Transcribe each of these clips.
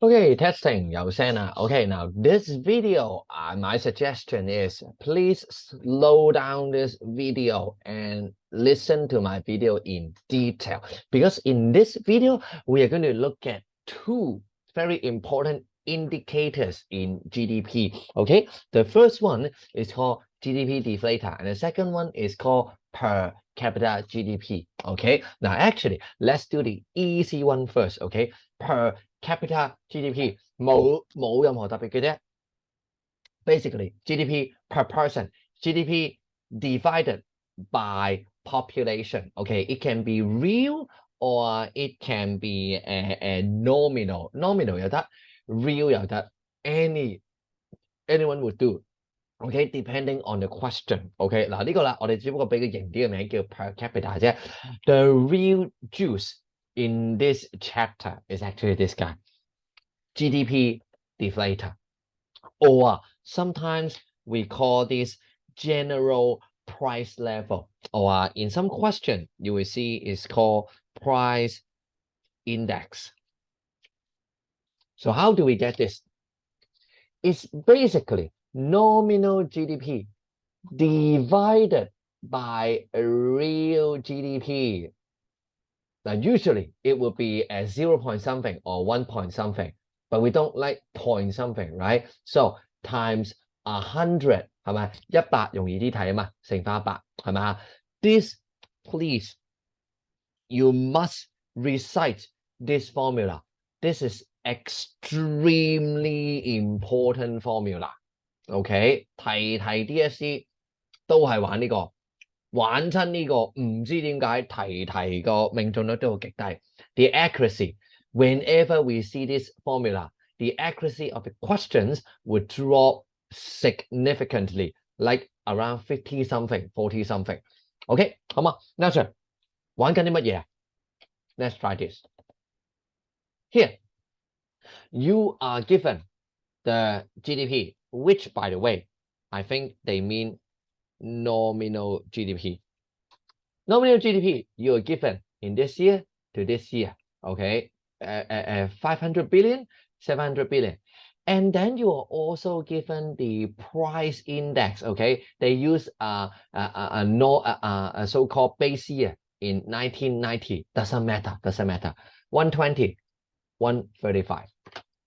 Okay, testing 有聲啦。Okay, now this video, my suggestion is please slow down this video and listen to my video in detail because in this video we are going to look at two very important indicators in GDP. Okay, the first one is called GDP deflator and the second one is called per capita GDP. Okay, now actually let's do the easy one first. Okay, per capita GDP 冇任何特別嘅啫。Basically, GDP per person, GDP divided by population. Okay, it can be real or it can be nominal. Nominal 又得 real 又得 anyone would do. Okay, depending on the question. Okay, 嗱呢個啦，我哋只不過俾個型啲嘅名叫 per capita 啫。The real juice in this chapter is actually this guy, GDP deflator, or sometimes we call this general price level, or in some question you will see it's called price index. So how do we get this? It's basically nominal GDP divided by a real GDP. Now, usually it would be a 0 point something or 1 point something, but we don't like point something, right? So times 100 係咪100容易啲睇啊嘛，乘翻100係咪啊 ？This please you must recite this formula. This is extremely important formula. OK， 題 DSE 都係玩呢個，玩親呢個唔知點解題個命中率都好極低。The accuracy, whenever we see this formula, the accuracy of the questions would drop significantly, like around 50 something, 40 something. OK， 好嘛 ？Now sir， 玩緊啲乜嘢 ？Let's try this. Here, you are given the GDP, which, by the way, I think they mean nominal GDP. Nominal GDP, you are given in this year to this year, okay? 500 billion, 700 billion. And then you are also given the price index, okay? They use a so-called base year in 1990. Doesn't matter. 120, 135.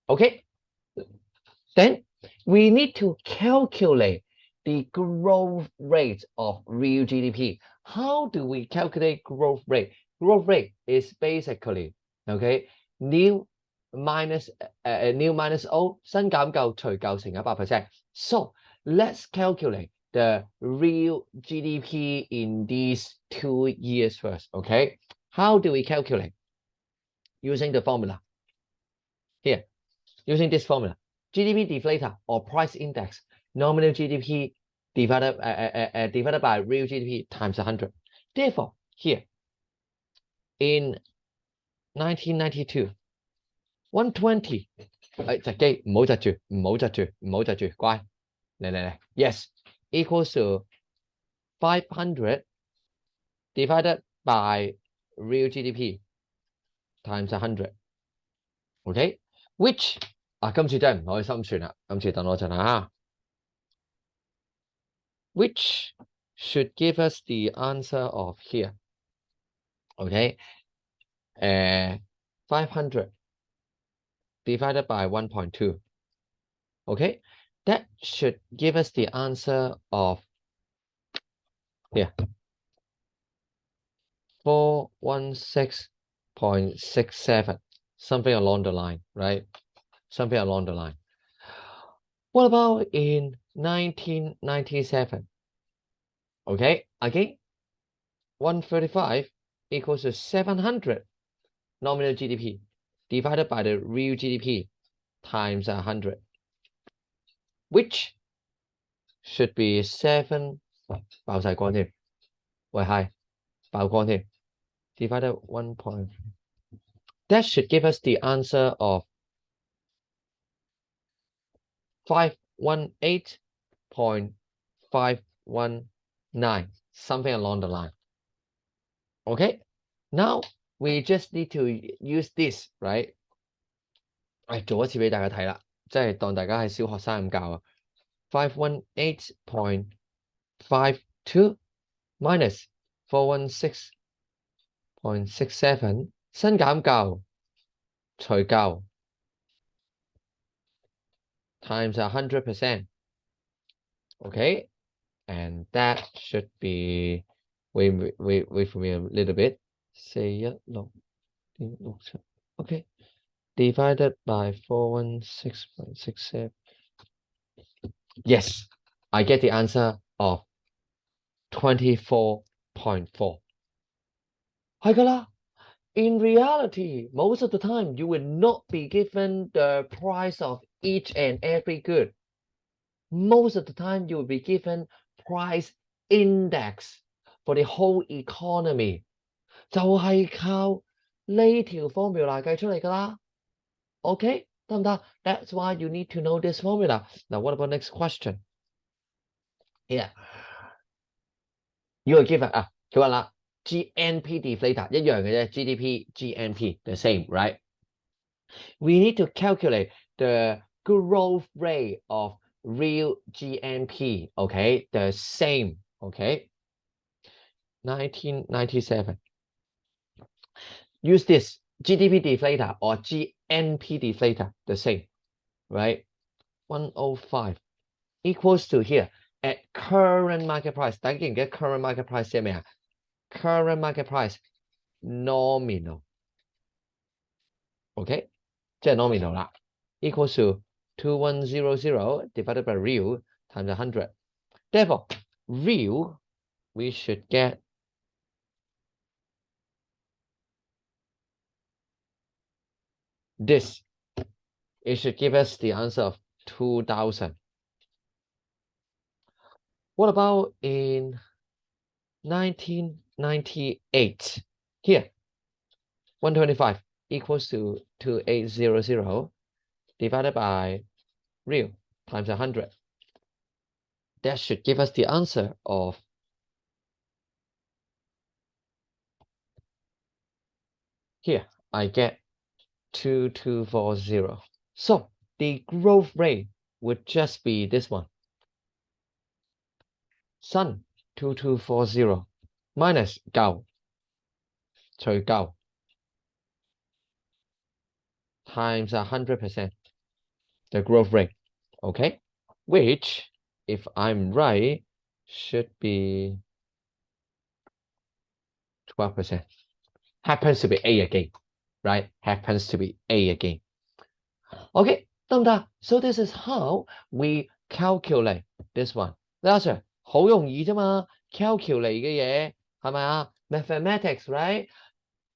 Okay? Then we need to calculate the growth rate of real GDP. How do we calculate growth rate? Growth rate is basically, okay, new minus O, 新減舊除舊乘 100%. So let's calculate the real GDP in these 2 years first, okay? How do we calculate? Using the formula. Here, using this formula. GDP deflator or price index, nominal GDP divided by real GDP times 100. Therefore, here, in 1992, 120, 窒機，唔好窒住，唔好窒住，唔好窒住，乖，嚟 ，yes, equals to 500 divided by real GDP times 100. Okay, which 今次真係唔可以心算啦，今次等我陣下。Which should give us the answer of here. Okay, 500 divided by 1.2. Okay, that should give us the answer of here 416.67, something along the line, right? Something along the line. What about in 1997? Okay, again, 135 equals to 700 nominal GDP divided by the real GDP times 100, which should be 7, 爆晒光添，喂 hi， 爆光添 ，divided 1 point. That should give us the answer of 518.519, something along the line. Okay, now we just need to use this, right? 做一次俾大家睇啦，即係當大家係小學生咁教啊。518.52 minus 416.67 新減舊除舊 times 100%. Okay, and that should be wait for me a little bit. 416.67. Okay, divided by 416.67. Yes, I get the answer of 24.4. 係㗎啦。In reality, most of the time, you will not be given the price of each and every good. Most of the time, you will be given price index for the whole economy. 就係靠呢條 formula 計出嚟㗎啦。OK，得唔得？ That's why you need to know this formula. Now, what about next question? Yeah, you are given 佢話啦 GNP deflator 一樣嘅啫 GDP GNP the same, right? We need to calculate the growth rate of real GNP, okay? The same, okay? 1997. Use this GDP deflator or GNP deflator, the same, right? 105 equals to here at current market price. 大家記唔記得 current market price 係咩啊？ Current market price nominal, okay? 即係 nominal 啦 equals to 2100 divided by real times 100. Therefore, real, we should get this. It should give us the answer of 2000. What about in 1998? Here, 125 equals to 2800 divided by real times 100. That should give us the answer of here. I get 2240. So the growth rate would just be this one. Sun 2240 minus 舊除舊 times 100%, the growth rate, okay? Which, if I'm right, should be 12%. Happens to be A again, right? Happens to be A again. Okay, 得唔得？ So this is how we calculate this one. That's it. 好容易啫嘛 ，calculate 嘅嘢係咪啊 ？Mathematics, right?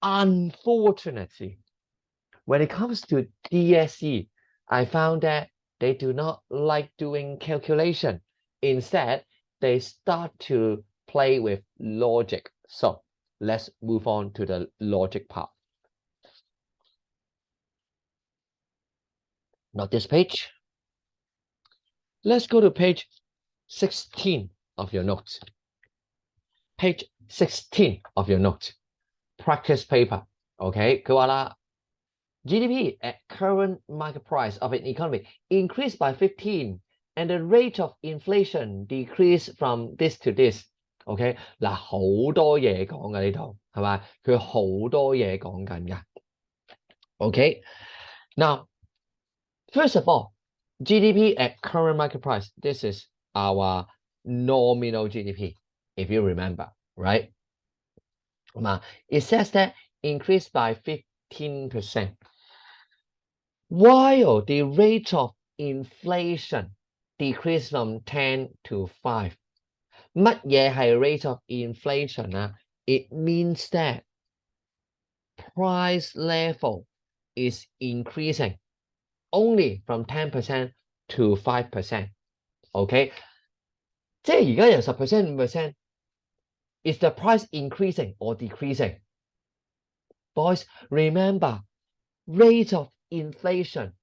Unfortunately, when it comes to DSE, I found that they do not like doing calculation. Instead, they start to play with logic. So let's move on to the logic part. Not this page. Let's go to page 16 of your notes. Page 16 of your notes. Practice paper. Okay, 佢話啦 GDP at current market price of an economy increased by 15 and the rate of inflation decreased from this to this. OK， 嗱好多嘢講㗎呢度係咪？佢好多嘢講緊㗎。OK， now first of all, GDP at current market price. This is our nominal GDP, if you remember, right? It says that increased by 15%. While the rate of inflation decreased from 10 to 5. 乜嘢係 rate of inflation 啊？ It means that price level is increasing only from 10% to 5%. OK， 即係而家由10% 5%。Is the price increasing or decreasing? Boys, remember, rate of inflation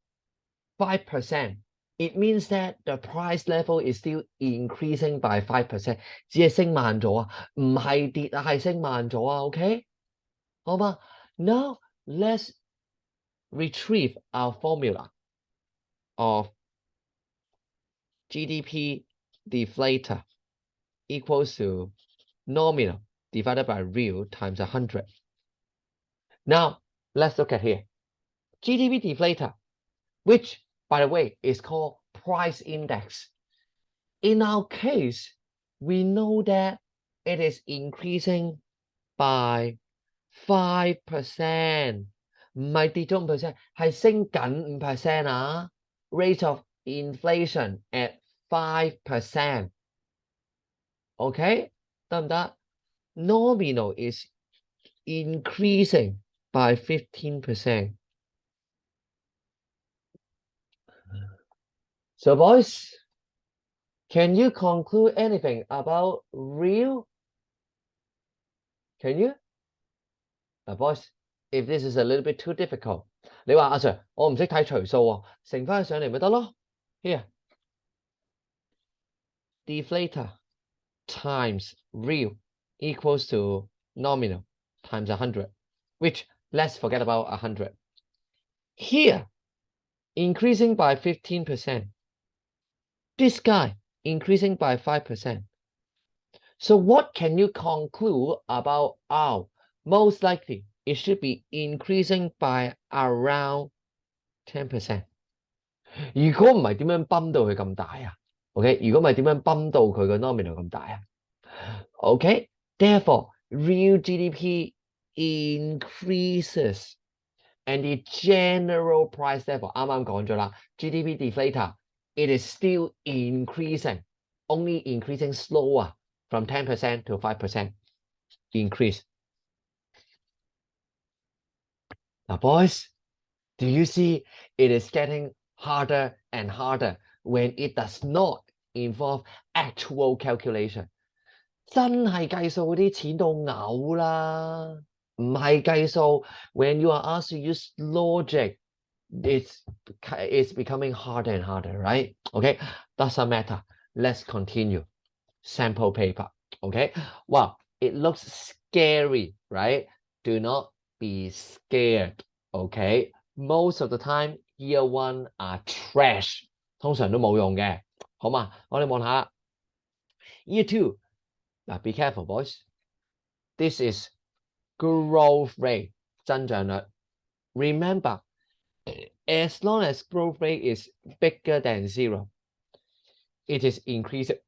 5%. It means that the price level is still increasing by 5%. 只係升慢咗啊，唔係跌啊，係升慢咗啊。OK， 好嘛？Now let's retrieve our formula of GDP deflator equals to nominal divided by real times 100. Now, let's look at here. GDP deflator, which, by the way, is called price index. In our case, we know that it is increasing by 5%， 唔係跌咗5%，係升緊5%啊。Rate of inflation at 5%。OK， 得唔得？ Nominal is increasing by 15%. So boys, can you conclude anything about real? Can you? Boys, if this is a little bit too difficult, 你話阿 Sir， 我唔識睇除數喎，乘翻上嚟咪得咯。Here, deflator times real equals to nominal times 100, which let's forget about 100. Here, increasing by 15%. This guy increasing by 5%. So what can you conclude about R? Most likely, it should be increasing by around 10%. 如果唔係點樣泵到佢咁大啊 ？OK， 如果唔係點樣泵到佢個 nominal 咁大啊 ？OK， therefore real GDP increases and the general price level 啱啱講咗啦 ，GDP deflator it is still increasing, only increasing slower from 10% to 5% increase. Now, boys, do you see it is getting harder and harder when it does not involve actual calculation? 真係計數嗰啲錢到嘔啦，唔係計數。When you are asked to use logic, it's becoming harder and harder, right? Okay, doesn't matter. Let's continue. Sample paper. Okay, well, it looks scary, right? Do not be scared. Okay, most of the time, year one are trash. 通常都冇用嘅，好嘛？我哋望下 year two. Now be careful, boys. This is growth rate, 增長率. Remember, as long as growth rate is bigger than 0, it is increasing.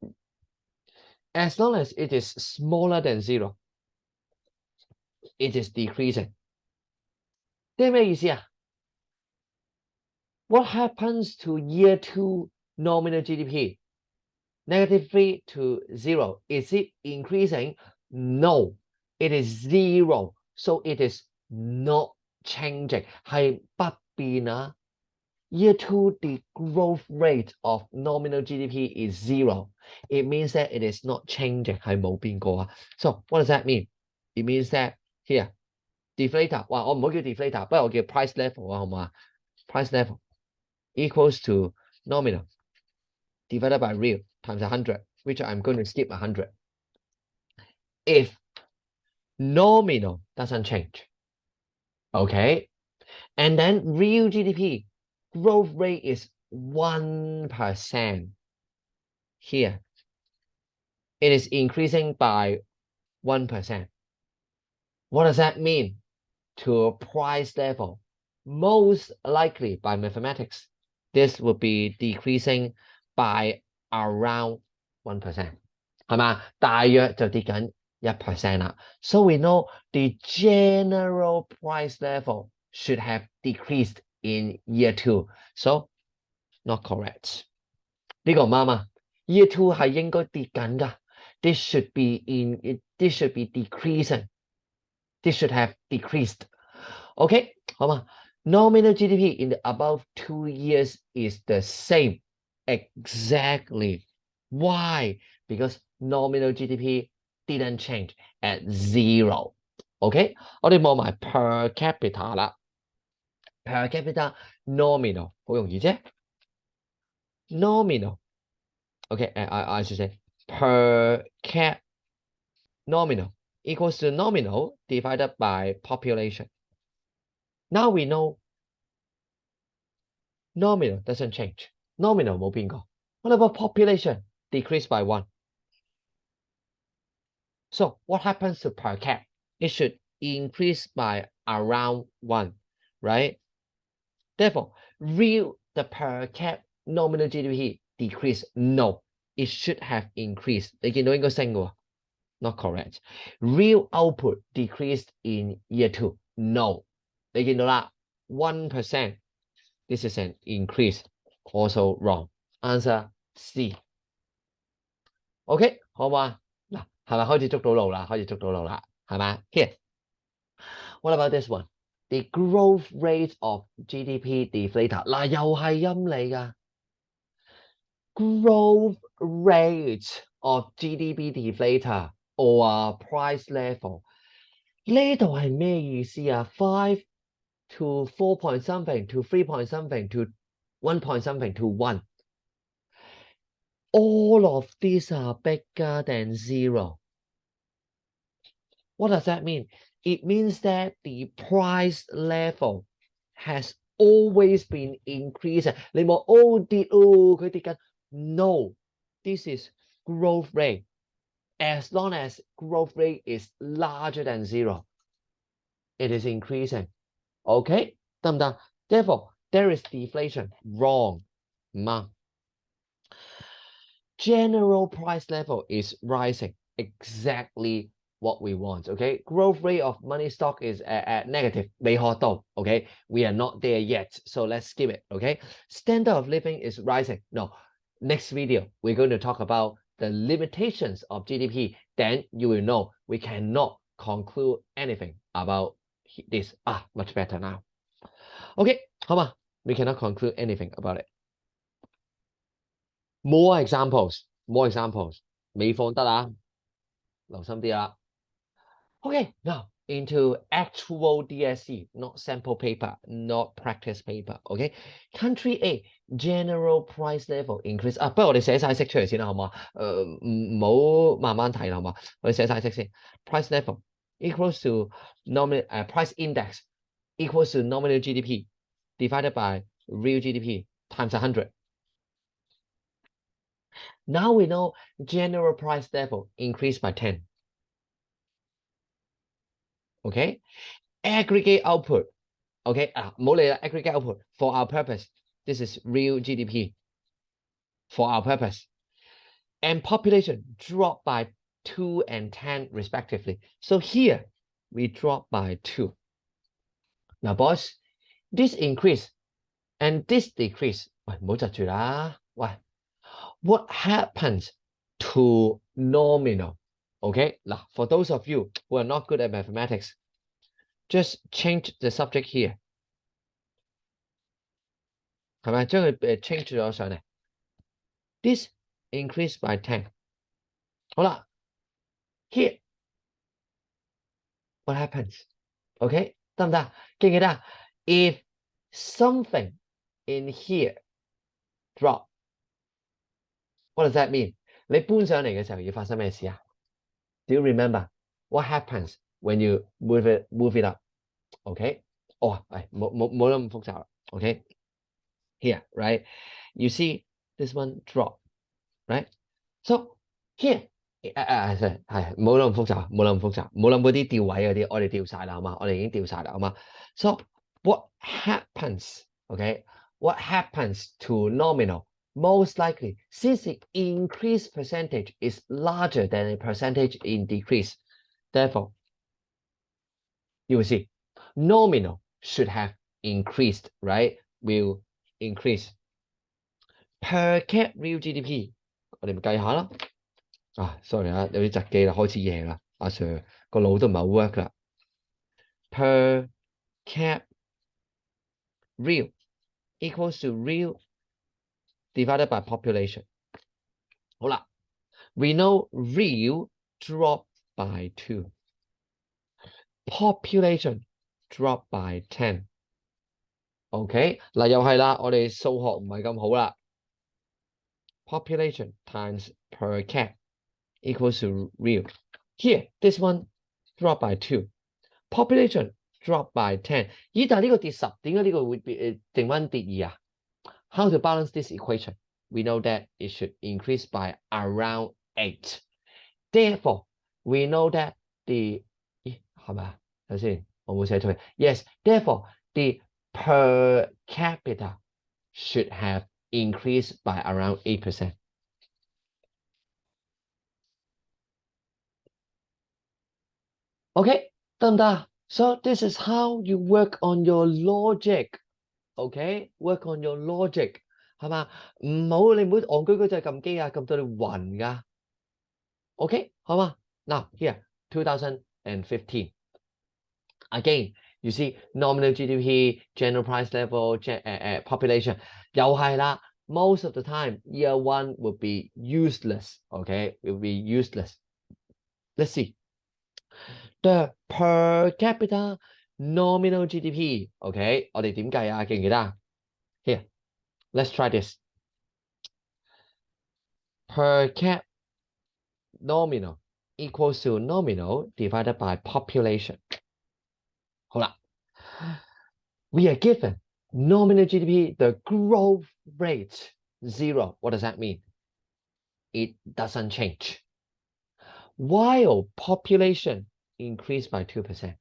As long as it is smaller than 0, it is decreasing. 即係咩意思啊？ What happens to year 2 nominal GDP? -3 to 0. Is it increasing? No, it is 0. So it is not changing. 係不變啊。Year 2, the growth rate of nominal GDP is 0. It means that it is not changing. 係冇變過啊。So what does that mean? It means that here, deflator. 哇，我唔好叫 deflator， 不如我叫 price level 啊，好唔好啊？ Price level equals to nominal divided by real times 100, which I'm going to skip 100. If nominal doesn't change, okay, and then real GDP growth rate is 1%. Here, it is increasing by 1%. What does that mean to a price level? Most likely by mathematics, this will be decreasing by around 1%. 係嘛？大約就跌緊1% 啦。So we know the general price level should have decreased in year 2. So not correct. 呢個唔啱啊。Year 2係應該跌緊㗎。This should be decreasing. This should have decreased. Okay, 好嘛？ Nominal GDP in the above 2 years is the same. Exactly. Why? Because nominal GDP didn't change at 0. Okay, 我哋望埋 per capita 啦。Per capita nominal 好容易啫。Nominal. Okay, I should say per cap nominal equals to nominal divided by population. Now we know Nominal doesn't change. Nominal 冇變過。What about population? Decreased by 1. So what happens to per cap? It should increase by around 1, right? Therefore, the per cap nominal GDP decrease. No, it should have increased. 你見到應該升嘅喎。Not correct. Real output decreased in year 2. No. 你見到啦 1%. This is an increase. Also wrong. Answer C. OK, 好嘛？嗱，係咪開始捉到路啦？開始捉到路啦，係咪 ？Here. What about this one? The growth rate of GDP deflator. 嗱，又係陰你㗎。Growth rate of GDP deflator or price level. 呢度係咩意思啊？5 to 4 point something to 3 point something to 1 point something to 1. All of these are bigger than 0. What does that mean? It means that the price level has always been increasing. 你冇跌佢跌緊。No, this is growth rate. As long as growth rate is larger than 0, it is increasing. Okay, 得唔得？ Therefore, there is deflation. Wrong. 唔啱。General price level is rising. Exactly what we want. Okay, growth rate of money stock is at negative. 未學到. Okay, we are not there yet. So let's skip it. Okay, standard of living is rising. No, next video we're going to talk about the limitations of GDP. Then you will know we cannot conclude anything about this. Much better now. Okay, 好嘛? We cannot conclude anything about it. More examples. 未放得啦，留心啲啦。Okay, now into actual DSE, not sample paper, not practice paper. Okay, country A general price level increase. 不如我哋寫晒息出嚟先啦，好嘛？唔好慢慢睇啦，好嘛？我哋寫晒息先。Price level equals to nominal price index equals to nominal GDP divided by real GDP times 100. Now we know general price level increased by 10. Okay, aggregate output. Okay, aggregate output for our purpose. This is real GDP for our purpose. And population dropped by 2 and 10 respectively. So here we drop by 2. Now, boys, this increase and this decrease. 喂，唔好窒住啦。喂， what happens to nominal? Okay, now for those of you who are not good at mathematics, just change the subject here. 係咪將佢change 咗上嚟 ？This increased by 10. 好啦 ，here what happens? Okay, 得唔得？記唔記得？ If something in here drop, what does that mean? 你搬上嚟嘅時候要發生咩事啊？ Do you remember what happens when you move it up? Okay. 冇咁複雜啦。Okay. Here, right? You see this one drop, right? So here, 係冇咁複雜，冇諗嗰啲調位嗰啲，我哋調晒啦，好嘛？我哋已經調晒啦，好嘛？ So what happens? Okay, what happens to nominal? Most likely, since the increased percentage is larger than a percentage in decrease, therefore, you will see nominal should have increased, right? Will increase. Per cap real GDP, 我哋咪計下啦。sorry 啊，有啲窒機啦，開始夜啦，阿 Sir 個腦都唔係好 work 啦。Per cap real equals to real divided by population. 好啦 ，we know real drop by 2. Population drop by 10. OK， 嗱又係啦，我哋數學唔係咁好啦。Population times per cap equals to real. Here, this one drop by 2. Population drop by 10. 咦，但係呢個跌10，點解呢個會剩翻跌2啊？ How to balance this equation? We know that it should increase by around 8. Therefore, we know that the Yes, therefore, the per capita should have increased by around 8%. Okay, 得唔得? So this is how you work on your logic. Okay, work on your logic. 係嘛？唔好你唔好戇居居就係撳機啊，撳到你暈㗎。Okay, 好嘛？ Now here, 2015. Again, you see nominal GDP, general price level, population. 又係啦。Most of the time, year one will be useless. Okay, it will be useless. Let's see. The per capita nominal GDP. Okay, 我哋點計啊？記唔記得啊？ Here, let's try this. Per cap nominal equals to nominal divided by population. 好啦， we are given nominal GDP, the growth rate, 0. What does that mean? It doesn't change. While population increased by 2%.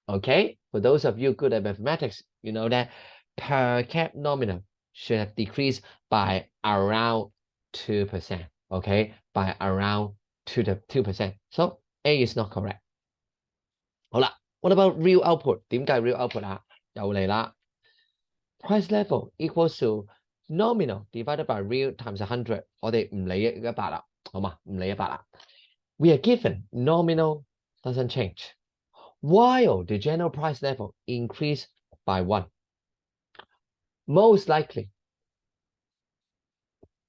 Okay, for those of you good at mathematics, you know that per cap nominal should have decreased by around 2%. Okay, by around 2%. So A is not correct. 好啦， what about real output? 點計 real output 啊？又嚟啦。Price level equals to nominal divided by real times 100. 我哋唔理100啦，好嘛？唔理100啦。We are given nominal doesn't change, while the general price level increased by 1. Most likely,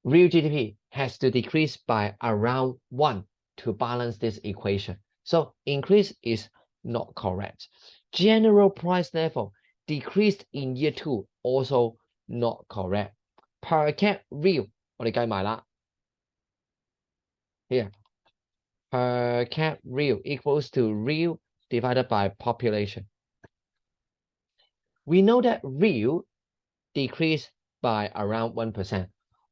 real GDP has to decrease by around 1 to balance this equation. So increase is not correct. General price level decreased in year 2, also not correct. Per cap real, 我哋計埋啦。Here, per cap real equals to real divided by population. We know that real decreased by around 1%,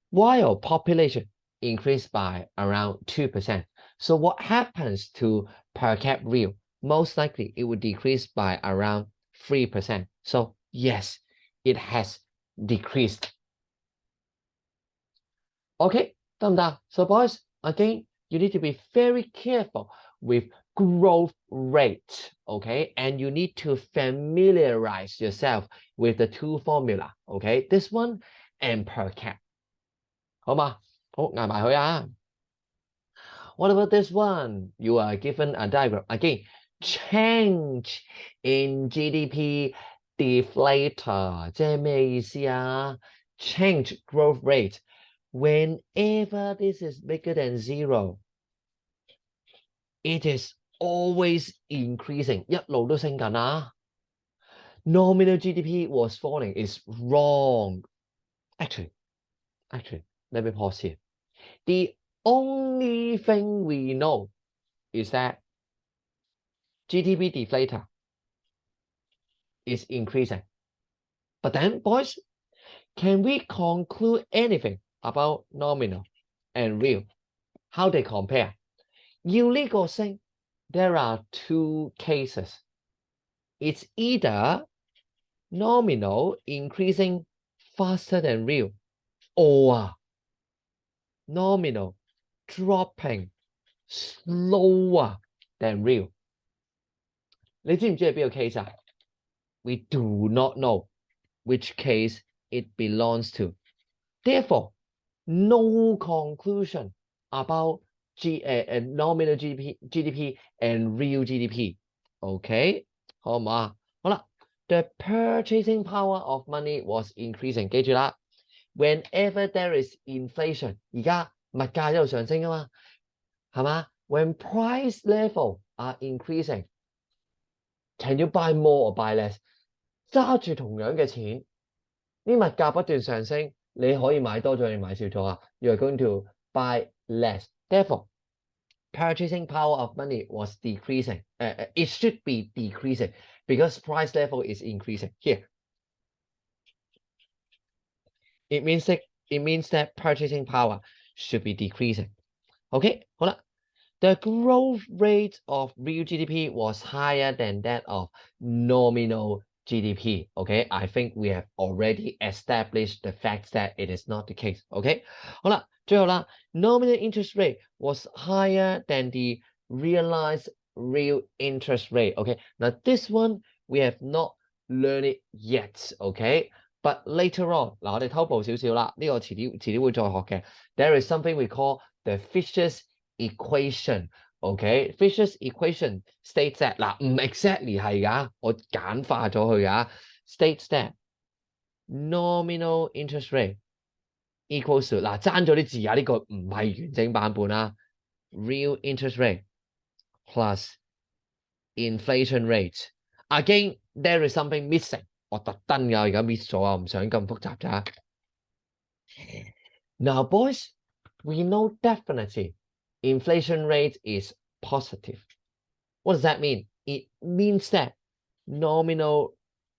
while population increased by around 2%. So what happens to per cap real? Most likely it would decrease by around 3%. So yes, it has decreased. Okay, 得唔得? So boys, again, you need to be very careful with growth rate, okay? And you need to familiarize yourself with the two formula, okay? This one and per cap. 好嘛？好，捱埋佢啊。What about this one? You are given a diagram. Again, change in GDP deflator. 即係咩意思啊？ Change growth rate. Whenever this is bigger than 0, it is always increasing. 一路都升緊啊。Nominal GDP was falling is wrong. Actually, let me pause here. The only thing we know is that GDP deflator is increasing. But then, boys, can we conclude anything about nominal and real? How they compare? 要呢個升, there are two cases. It's either nominal increasing faster than real, or nominal dropping slower than real. 你知唔知係邊個 case 啊? We do not know which case it belongs to. Therefore, no conclusion about nominal GDP and real GDP. Okay? 好唔好啊？好啦， the purchasing power of money was increasing. 記住啦， whenever there is inflation, 而家物價一路上升啊嘛，係嘛？ When price level are increasing, can you buy more or buy less? 揸住同樣嘅錢，啲物價不斷上升，你可以買多咗定買少咗啊？ You are going to buy less. Therefore, purchasing power of money was decreasing. It should be decreasing because price level is increasing. Here, It means that purchasing power should be decreasing. OK， 好啦。The growth rate of real GDP was higher than that of nominal GDP. Okay, I think we have already established the fact that it is not the case. Okay， 好啦，最後啦 ，nominal interest rate was higher than the realized real interest rate. Okay, now this one we have not learned it yet. Okay, but later on，嗱我哋偷步少少啦，呢個遲啲會再學嘅。There is something we call the Fisher's equation. Okay, Fisher's equation states that 嗱唔 exactly 係㗎，我簡化咗佢㗎。States that nominal interest rate equals to 嗱爭咗啲字啊，呢個唔係完整版本啦。Real interest rate plus inflation rate. Again, there is something missing. 我特登㗎，而家 miss 咗啊，唔想咁複雜咋。Now, boys, we know definitely inflation rate is positive. What does that mean? It means that nominal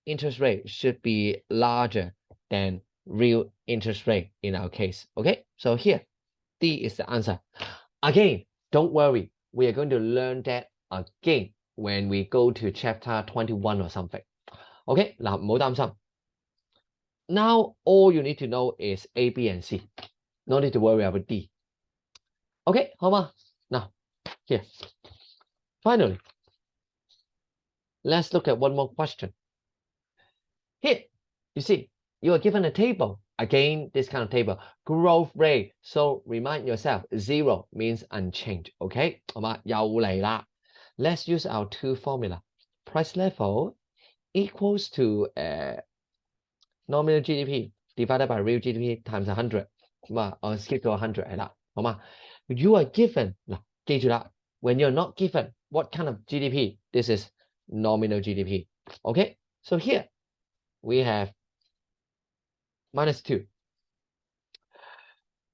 interest rate should be larger than real interest rate in our case. Okay, so here, D is the answer. Again, don't worry. We are going to learn that again when we go to chapter 21 or something. Okay, 嗱，唔好擔心。Now, all you need to know is A, B, and C. No need to worry about D. Okay, 好嗎？ Now, here. Finally, let's look at one more question. Here, you see, you are given a table. Again, this kind of table. Growth rate. So remind yourself, 0 means unchanged. Okay? 好嗎？又嚟啦。Let's use our two formula. Price level equals to nominal GDP divided by real GDP times 100. 咁啊，我 skip 咗100係啦，好嗎？ You are given 嗱，記住啦。When you're not given what kind of GDP, this is nominal GDP. Okay, so here we have -2.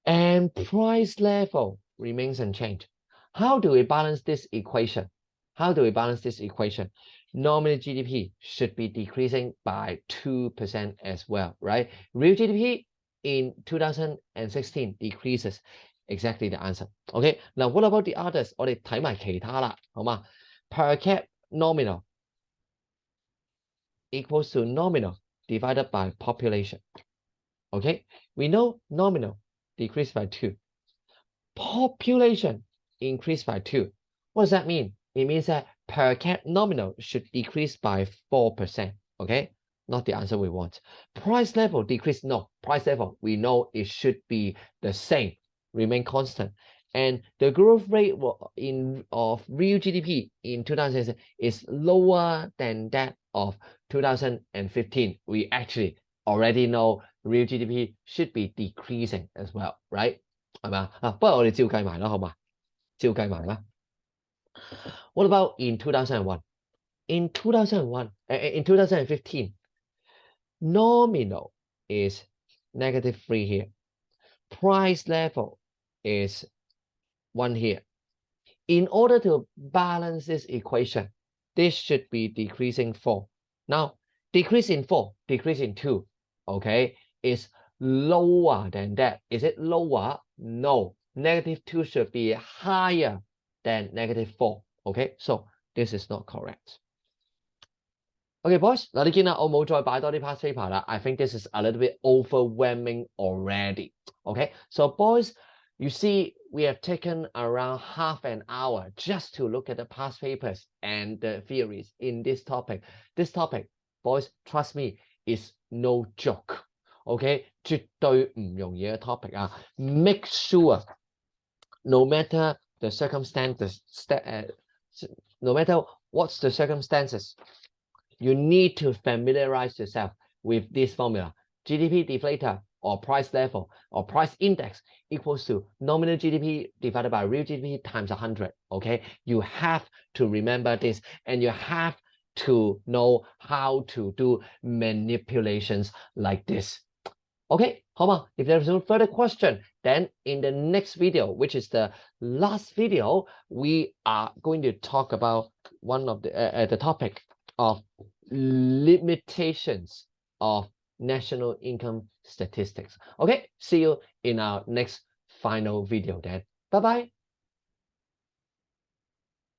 And price level remains unchanged. How do we balance this equation? Nominal GDP should be decreasing by 2% as well, right? Real GDP in 2016 decreases. Exactly the answer. Okay, now what about the others? 我哋睇埋其他啦，好嘛？ Per cap nominal equals to nominal divided by population. Okay, we know nominal decreased by 2. Population increased by 2. What does that mean? It means that per cap nominal should decrease by 4%. Okay, not the answer we want. Price level decreased. No, price level we know it should be the same, remain constant. And the growth rate of real GDP in 2016 is lower than that of 2015. We actually already know real GDP should be decreasing as well, right? 係咪啊？不過我哋照計埋啦，好嘛？照計埋啦。What about in 2001? In 2015, nominal is -3 here. Price level is 1 here. In order to balance this equation, this should be decreasing 4. Now, decrease in 4, decrease in 2, okay, is lower than that. Is it lower? No. -2 should be higher than -4. Okay, so this is not correct. Okay, boys. 嗱，你見啦，我冇再擺多啲 past paper 啦。I think this is a little bit overwhelming already. Okay, so boys, you see, we have taken around half an hour just to look at the past papers and the theories in this topic. This topic, boys, trust me, is no joke. Okay, 絕對唔容易嘅 topic 啊。Make sure, no matter the circumstances, no matter what's the circumstances, you need to familiarize yourself with this formula. GDP deflator or price level or price index equals to nominal GDP divided by real GDP times 100. Okay, you have to remember this, and you have to know how to do manipulations like this. Okay, 好嗎？ If there's no further question, then in the next video, which is the last video, we are going to talk about one of the topic of limitations of national income statistics. Okay, see you in our next final video then. Bye bye.